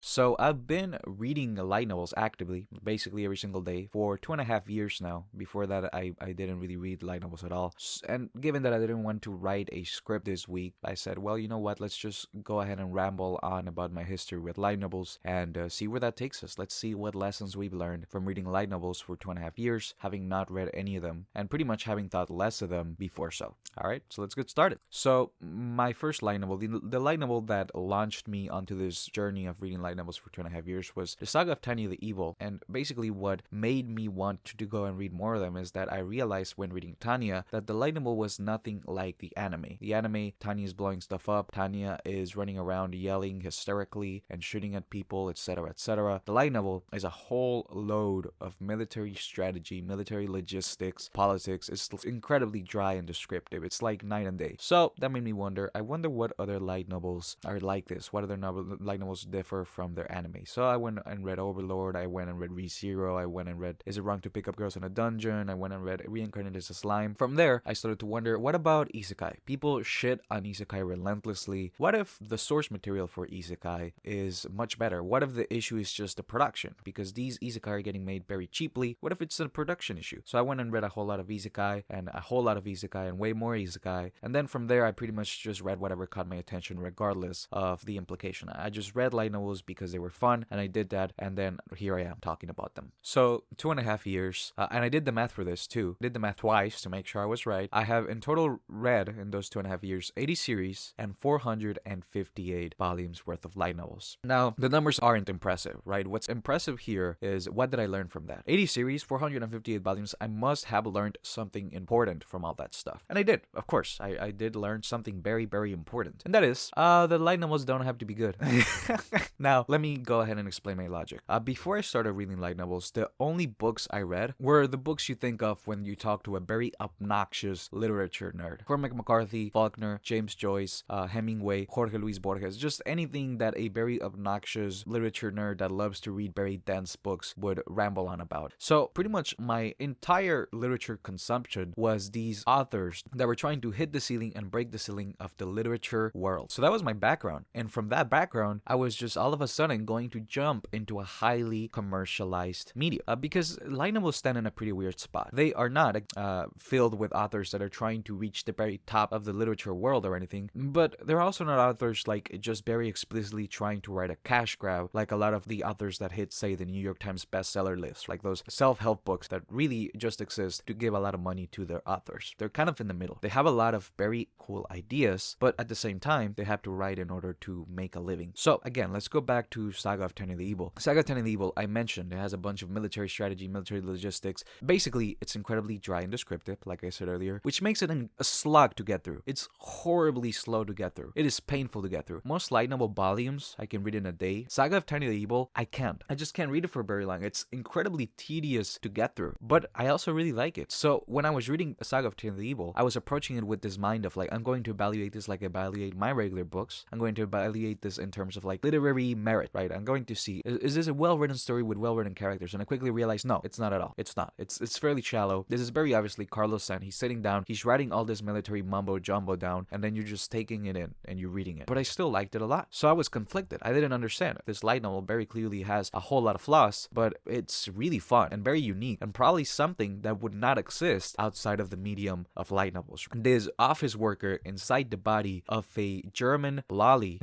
So I've been reading light novels actively, basically every single day for 2.5 years now. Before that, I didn't really read light novels at all. And given that I didn't want to write a script this week, I said, well, you know what? Let's just go ahead and ramble on about my history with light novels and see where that takes us. Let's see what lessons we've learned from reading light novels for 2.5 years, having not read any of them, and pretty much having thought less of them before so. All right, so let's get started. So my first light novel, the light novel that launched me onto this journey of reading light novels for 2.5 years was the Saga of Tanya the Evil. And basically, what made me want to go and read more of them is that I realized when reading Tanya that the light novel was nothing like the anime. The anime, Tanya is blowing stuff up, Tanya is running around yelling hysterically and shooting at people, etc., etc. The light novel is a whole load of military strategy, military logistics, politics. It's incredibly dry and descriptive. It's like night and day. So that made me wonder. I wonder what other light novels are like this. What other light novels differ from their anime? So I went and read Overlord. I went and read ReZero. I went and read Is It Wrong to Pick Up Girls in a Dungeon? I went and read Reincarnated as a Slime. From there, I started to wonder, what about isekai? People shit on isekai relentlessly. What if the source material for isekai is much better? What if the issue is just the production? Because these isekai are getting made very cheaply. What if it's a production issue? So I went and read a whole lot of isekai and a whole lot of isekai and way more isekai. And then from there, I pretty much just read whatever caught my attention regardless of the implication. I just read light novels because they were fun, and I did that, and then here I am talking about them. So 2.5 years, and I did the math for this too. Did the math twice to make sure I was right. I have in total read in those 2.5 years 80 series and 458 volumes worth of light novels. Now, the numbers aren't impressive, right? What's impressive here is what did I learn from that? 80 series, 458 volumes, I must have learned something important from all that stuff. And I did, of course. I did learn something very, very important. And that is, the light novels don't have to be good. Now, let me go ahead and explain my logic. Before I started reading light novels, the only books I read were the books you think of when you talk to a very obnoxious literature nerd. Cormac McCarthy, Faulkner, James Joyce, Hemingway, Jorge Luis Borges, just anything that a very obnoxious literature nerd that loves to read very dense books would ramble on about. So pretty much my entire literature consumption was these authors that were trying to hit the ceiling and break the ceiling of the literature world. So that was my background. And from that background, I was just all of a sudden going to jump into a highly commercialized media. Because light novels stand in a pretty weird spot. They are not filled with authors that are trying to reach the very top of the literature world or anything, but they're also not authors like just very explicitly trying to write a cash grab like a lot of the authors that hit, say, the New York Times bestseller list, like those self-help books that really just exist to give a lot of money to their authors. They're kind of in the middle. They have a lot of very cool ideas, but at the same time, they have to write in order to make a living. So again, let's go back to Saga of Tanya the Evil. Saga of Tanya the Evil, I mentioned, it has a bunch of military strategy, military logistics. Basically, it's incredibly dry and descriptive, like I said earlier, which makes it a slog to get through. It's horribly slow to get through. It is painful to get through. Most light novel volumes I can read in a day. Saga of Tanya the Evil, I can't. I just can't read it for very long. It's incredibly tedious to get through, but I also really like it. So when I was reading Saga of Tanya the Evil, I was approaching it with this mind of like, I'm going to evaluate this like I evaluate my regular books. I'm going to evaluate this in terms of like literary merit, right? I'm going to see, is this a well-written story with well-written characters? And I quickly realized, no, it's not at all. It's not. It's fairly shallow. This is very obviously Carlos San. He's sitting down, he's writing all this military mumbo jumbo down, and then you're just taking it in and you're reading it. But I still liked it a lot. So I was conflicted. I didn't understand it. This light novel very clearly has a whole lot of flaws, but it's really fun and very unique and probably something that would not exist outside of the medium of light novels. This office worker inside the body of a German lolly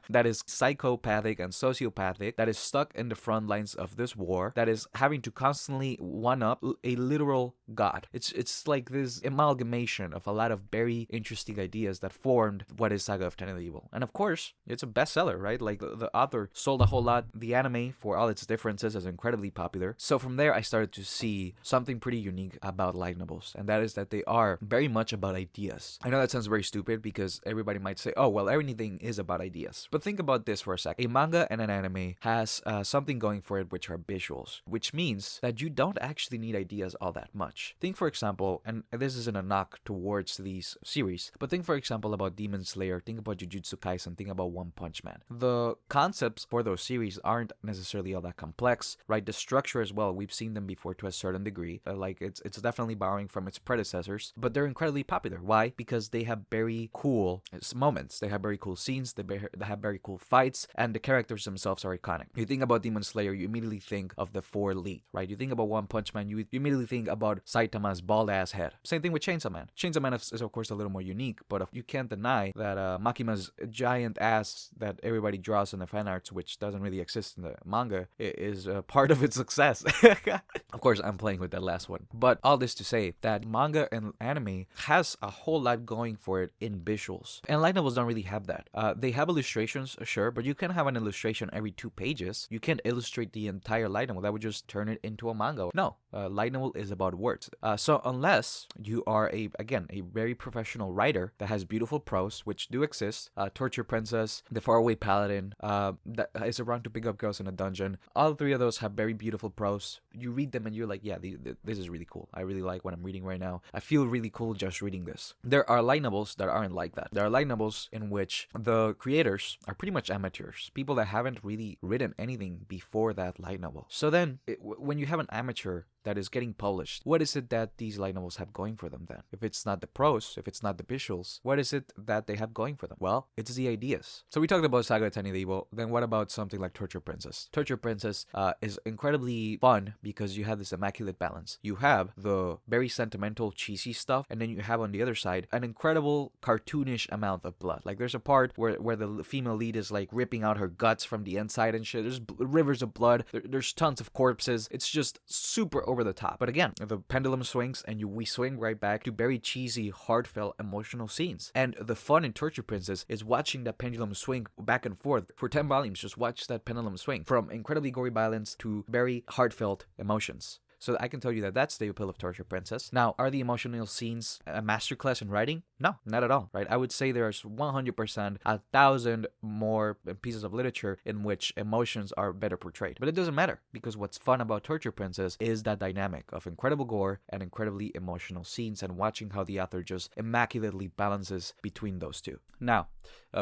that is psychopathic and sociopathic, that is stuck in the front lines of this war, that is having to constantly one-up a literal god. It's like this amalgamation of a lot of very interesting ideas that formed what is Saga of Tanya the Evil. And of course, it's a bestseller, right? Like the author sold a whole lot. The anime, for all its differences, is incredibly popular. So from there, I started to see something pretty unique about light novels, and that is that they are very much about ideas. I know that sounds very stupid because everybody might say, oh, well, everything is about ideas. But think about this for a sec. A manga and an anime has something going for it, which are visuals, which means that you don't actually need ideas all that much. Think, for example, and this isn't a knock towards these series, but think, for example, about Demon Slayer, think about Jujutsu Kaisen, think about One Punch Man. The concepts for those series aren't necessarily all that complex, right? The structure as well, we've seen them before to a certain degree. Like it's definitely borrowing from its predecessors, but they're incredibly popular. Why? Because they have very cool moments. They have very cool scenes. They have very cool fights, and the characters themselves are iconic. You think about Demon Slayer, you immediately think of the four lead, right? You think about One Punch Man, you immediately think about Saitama's bald ass head. Same thing with Chainsaw Man. Chainsaw Man is of course a little more unique, but you can't deny that Makima's giant ass that everybody draws in the fan arts, which doesn't really exist in the manga, is part of its success. Of course, I'm playing with that last one. But all this to say that manga and anime has a whole lot going for it in visuals. And light novels don't really have that. They have illustrations, sure, but you can have an illustration every 2 pages. You can't illustrate the entire light novel. That would just turn it into a manga. No, light novel is about words. So unless you are a very professional writer that has beautiful prose, which do exist, Torture Princess, The Faraway Paladin, that is around to pick up girls in a dungeon. All 3 of those have very beautiful prose. You read them and you're like, yeah, this is really cool. I really like what I'm reading right now. I feel really cool just reading this. There are light novels that aren't like that. There are light novels in which the creators are pretty much amateurs, people that haven't really written anything before that light novel. So then, when you have an amateur that is getting published, what is it that these light novels have going for them then? If it's not the prose, if it's not the visuals, what is it that they have going for them? Well, it's the ideas. So we talked about Saga Tiny Evil, then what about something like Torture Princess? Torture Princess is incredibly fun because you have this immaculate balance. You have the very sentimental, cheesy stuff, and then you have on the other side an incredible cartoonish amount of blood. Like there's a part where the female lead is like ripping out her guts from the inside and shit. There's rivers of blood. There's tons of corpses. It's just super over the top. But again, the pendulum swings and we swing right back to very cheesy, heartfelt, emotional scenes. And the fun in Torture Princess is watching that pendulum swing back and forth. For 10 volumes, just watch that pendulum swing from incredibly gory violence to very heartfelt emotions. So I can tell you that that's the appeal of Torture Princess. Now, are the emotional scenes a masterclass in writing? No, not at all, right? I would say there's 100%, 1,000 more pieces of literature in which emotions are better portrayed. But it doesn't matter, because what's fun about Torture Princess is that dynamic of incredible gore and incredibly emotional scenes, and watching how the author just immaculately balances between those two. Now,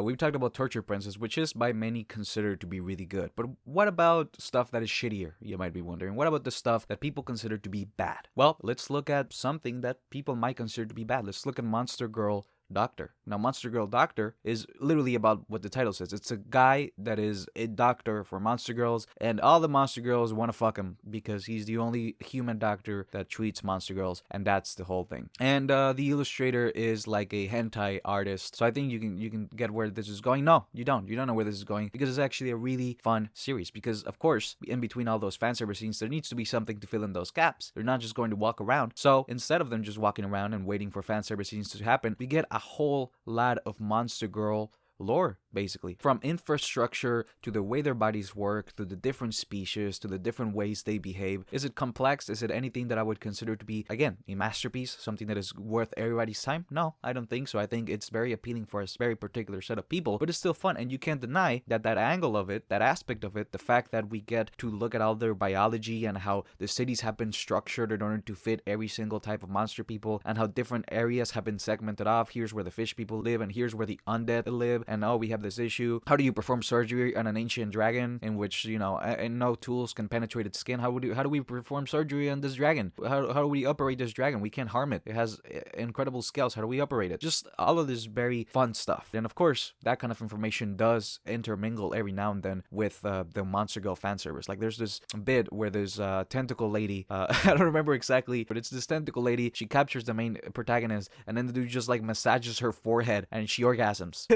we've talked about Torture Princess, which is by many considered to be really good. But what about stuff that is shittier, you might be wondering? What about the stuff that people consider to be bad? Well, let's look at something that people might consider to be bad. Let's look at Monster Girl Doctor. Now, Monster Girl Doctor is literally about what the title says. It's a guy that is a doctor for monster girls, and all the monster girls want to fuck him because he's the only human doctor that treats monster girls, and that's the whole thing. And the illustrator is like a hentai artist, so I think you can get where this is going. No, you don't know where this is going, because it's actually a really fun series. Because of course, in between all those fanservice scenes, there needs to be something to fill in those gaps. They're not just going to walk around. So instead of them just walking around and waiting for fanservice scenes to happen, we get a whole lot of Monster Girl lore, basically, from infrastructure to the way their bodies work, to the different species, to the different ways they behave. Is it complex? Is it anything that I would consider to be, again, a masterpiece, something that is worth everybody's time? No, I don't think so. I think it's very appealing for a very particular set of people, but it's still fun, and you can't deny that angle of it, that aspect of it, the fact that we get to look at all their biology and how the cities have been structured in order to fit every single type of monster people, and how different areas have been segmented off. Here's where the fish people live, and here's where the undead live. And oh, we have this issue. How do you perform surgery on an ancient dragon in which, and no tools can penetrate its skin? How do we perform surgery on this dragon? How do we operate this dragon? We can't harm it. It has incredible scales. How do we operate it? Just all of this very fun stuff. And of course, that kind of information does intermingle every now and then with the Monster Girl fan service. Like there's this bit where there's a tentacle lady. I don't remember exactly, but it's this tentacle lady. She captures the main protagonist, and then the dude just like massages her forehead, and she orgasms.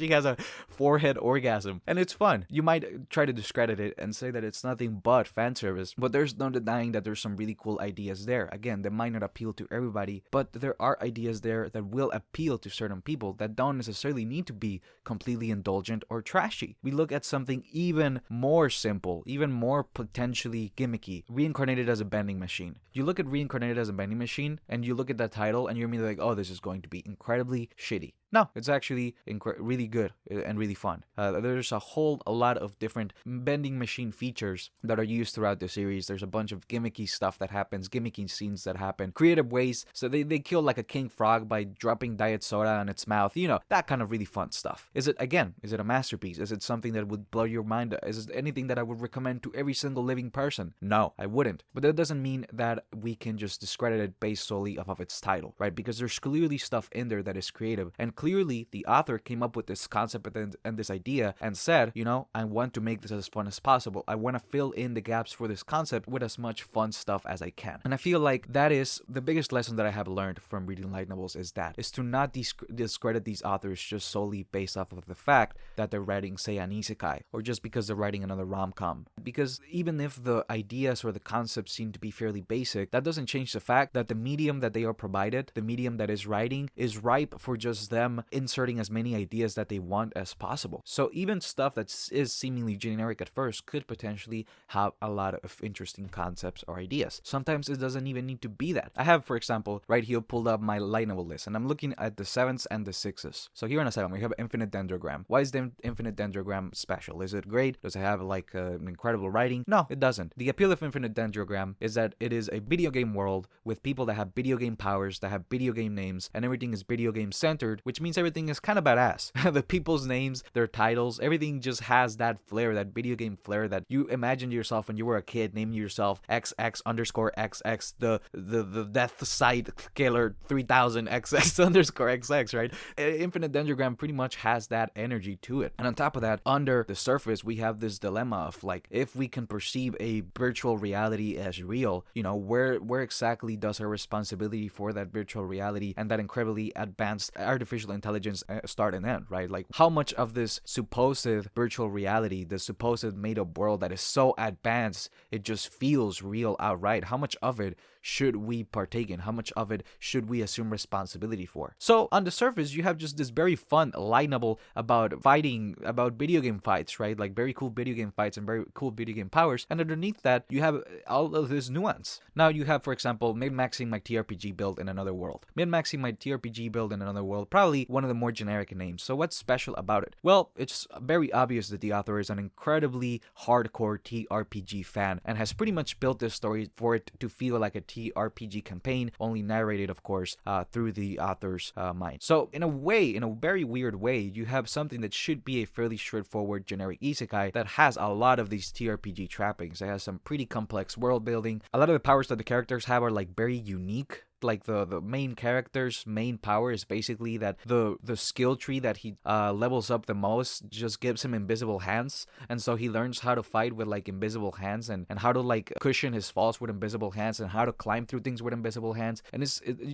She has a forehead orgasm, and it's fun. You might try to discredit it and say that it's nothing but fan service, but there's no denying that there's some really cool ideas there. Again, they might not appeal to everybody, but there are ideas there that will appeal to certain people that don't necessarily need to be completely indulgent or trashy. We look at something even more simple, even more potentially gimmicky, Reincarnated as a Vending Machine. You look at Reincarnated as a Vending Machine, and you look at that title, and you're immediately like, oh, this is going to be incredibly shitty. No, it's actually really good and really fun. There's a lot of different vending machine features that are used throughout the series. There's a bunch of gimmicky stuff that happens, gimmicky scenes that happen, creative ways. So they kill like a king frog by dropping diet soda on its mouth. That kind of really fun stuff. Is it a masterpiece? Is it something that would blow your mind? Is it anything that I would recommend to every single living person? No, I wouldn't. But that doesn't mean that we can just discredit it based solely off of its title, right? Because there's clearly stuff in there that is creative, and clearly the author came up with this concept and this idea and said, I want to make this as fun as possible. I want to fill in the gaps for this concept with as much fun stuff as I can. And I feel like that is the biggest lesson that I have learned from reading light novels, is to not discredit these authors just solely based off of the fact that they're writing, say, an isekai, or just because they're writing another rom-com. Because even if the ideas or the concepts seem to be fairly basic, that doesn't change the fact that the medium that they are provided, the medium that is writing, is ripe for just them inserting as many ideas that they want as possible. So even stuff that is seemingly generic at first could potentially have a lot of interesting concepts or ideas. Sometimes it doesn't even need to be that. I have, for example, right here pulled up my light novel list, and I'm looking at the 7s and the 6s. So here in a 7, we have Infinite Dendrogram. Why is the Infinite Dendrogram special? Is it great? Does it have like an incredible writing? No, it doesn't. The appeal of Infinite Dendrogram is that it is a video game world with people that have video game powers, that have video game names, and everything is video game centered, which means everything is kind of badass. The people's names, their titles, everything just has that flair, that video game flair that you imagined yourself when you were a kid, naming yourself XX_XX, the Death Side Killer 3000 XX_XX, right? Infinite Dendrogram pretty much has that energy to it. And on top of that, under the surface, we have this dilemma of like, if we can perceive a virtual reality as real, where exactly does our responsibility for that virtual reality and that incredibly advanced artificial intelligence start and end, right? Like, how much of this supposed virtual reality, the supposed made-up world that is so advanced, it just feels real outright, how much of it should we partake in? How much of it should we assume responsibility for? So on the surface, you have just this very fun light novel about fighting, about video game fights, right? Like very cool video game fights and very cool video game powers. And underneath that, you have all of this nuance. Now you have, for example, min-maxing my TRPG build in another world. Min-maxing my TRPG build in another world, probably one of the more generic names. So what's special about it? Well, it's very obvious that the author is an incredibly hardcore TRPG fan and has pretty much built this story for it to feel like a TRPG campaign, only narrated, of course, through the author's mind. So in a way, in a very weird way, you have something that should be a fairly straightforward generic isekai that has a lot of these TRPG trappings. It has some pretty complex world building. A lot of the powers that the characters have are like very unique. Like the main character's main power is basically that the skill tree that he levels up the most just gives him invisible hands, and so he learns how to fight with like invisible hands and how to like cushion his falls with invisible hands and how to climb through things with invisible hands. And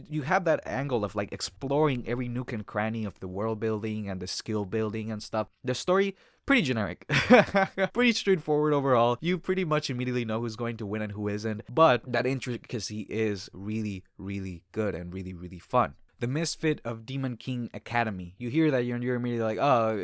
you have that angle of like exploring every nook and cranny of the world building and the skill building and stuff. The story, pretty generic. Pretty straightforward overall. You pretty much immediately know who's going to win and who isn't, but that intricacy is really, really good and really, really fun. The Misfit of Demon King Academy. You hear that, you're immediately like, oh,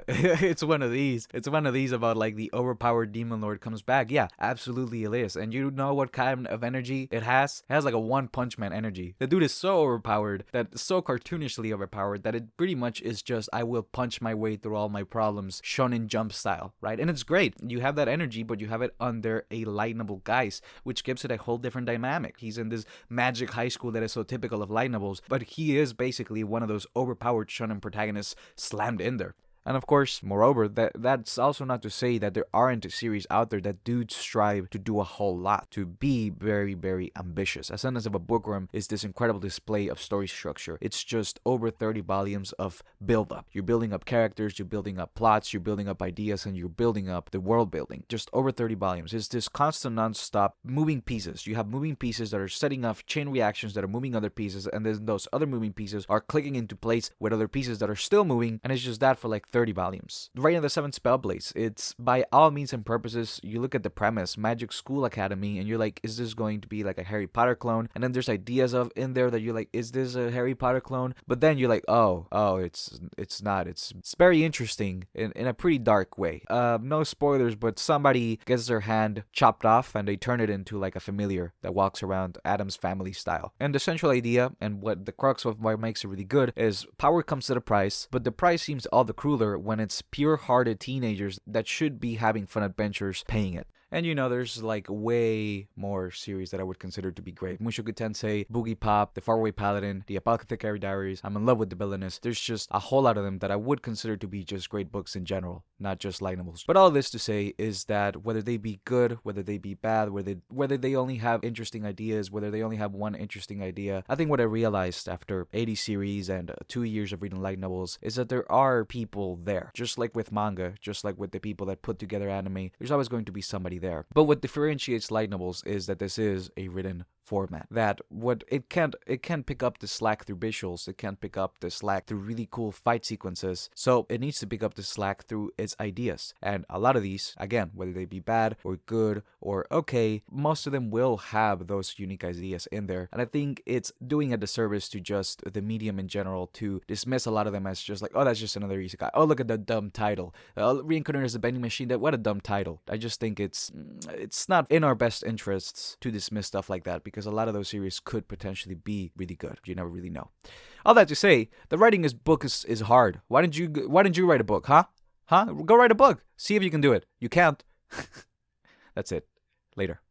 it's one of these. It's one of these about like the overpowered demon lord comes back. Yeah, absolutely it is. And you know what kind of energy it has? It has like a One Punch Man energy. The dude is so overpowered, so cartoonishly overpowered, that it pretty much is just, I will punch my way through all my problems, Shonen Jump style, right? And it's great. You have that energy, but you have it under a light novel guise, which gives it a whole different dynamic. He's in this magic high school that is so typical of light novels, but he is basically one of those overpowered shonen protagonists slammed in there. And of course, moreover, that's also not to say that there aren't series out there that do strive to do a whole lot, to be very, very ambitious. Ascendance of a Bookworm is this incredible display of story structure. It's just over 30 volumes of build-up. You're building up characters, you're building up plots, you're building up ideas, and you're building up the world building. Just over 30 volumes. It's this constant non-stop moving pieces. You have moving pieces that are setting off chain reactions that are moving other pieces, and then those other moving pieces are clicking into place with other pieces that are still moving, and it's just that for like 30 volumes. Right in the 7 Spellblades, it's by all means and purposes, you look at the premise, Magic School Academy, and you're like, is this going to be like a Harry Potter clone? And then there's ideas of in there that you're like, is this a Harry Potter clone? But then you're like, oh, it's not. It's very interesting in a pretty dark way. No spoilers, but somebody gets their hand chopped off and they turn it into like a familiar that walks around Adam's Family style. And the central idea, and what the crux of what makes it really good, is power comes at a price, but the price seems all the crueler when it's pure-hearted teenagers that should be having fun adventures paying it. And there's like way more series that I would consider to be great. Mushoku Tensei, Boogie Pop, The Faraway Paladin, The Apothecary Diaries, I'm in love with the Villainous. There's just a whole lot of them that I would consider to be just great books in general, not just light novels. But all this to say is that whether they be good, whether they be bad, whether they only have interesting ideas, whether they only have one interesting idea, I think what I realized after 80 series and 2 years of reading light novels is that there are people there. Just like with manga, just like with the people that put together anime, there's always going to be somebody there. But what differentiates light novels is that this is a written format. That what it can't pick up the slack through visuals, it can't pick up the slack through really cool fight sequences. So it needs to pick up the slack through its ideas. And a lot of these, again, whether they be bad or good or okay, most of them will have those unique ideas in there. And I think it's doing a disservice to just the medium in general to dismiss a lot of them as just like, oh, that's just another isekai. Oh, look at the dumb title. Reincarnated as a vending machine. What a dumb title. I just think it's not in our best interests to dismiss stuff like that, because a lot of those series could potentially be really good. You never really know. All that to say, the writing this book is hard. Why didn't you write a book, huh? Go write a book. See if you can do it. You can't. That's it. Later.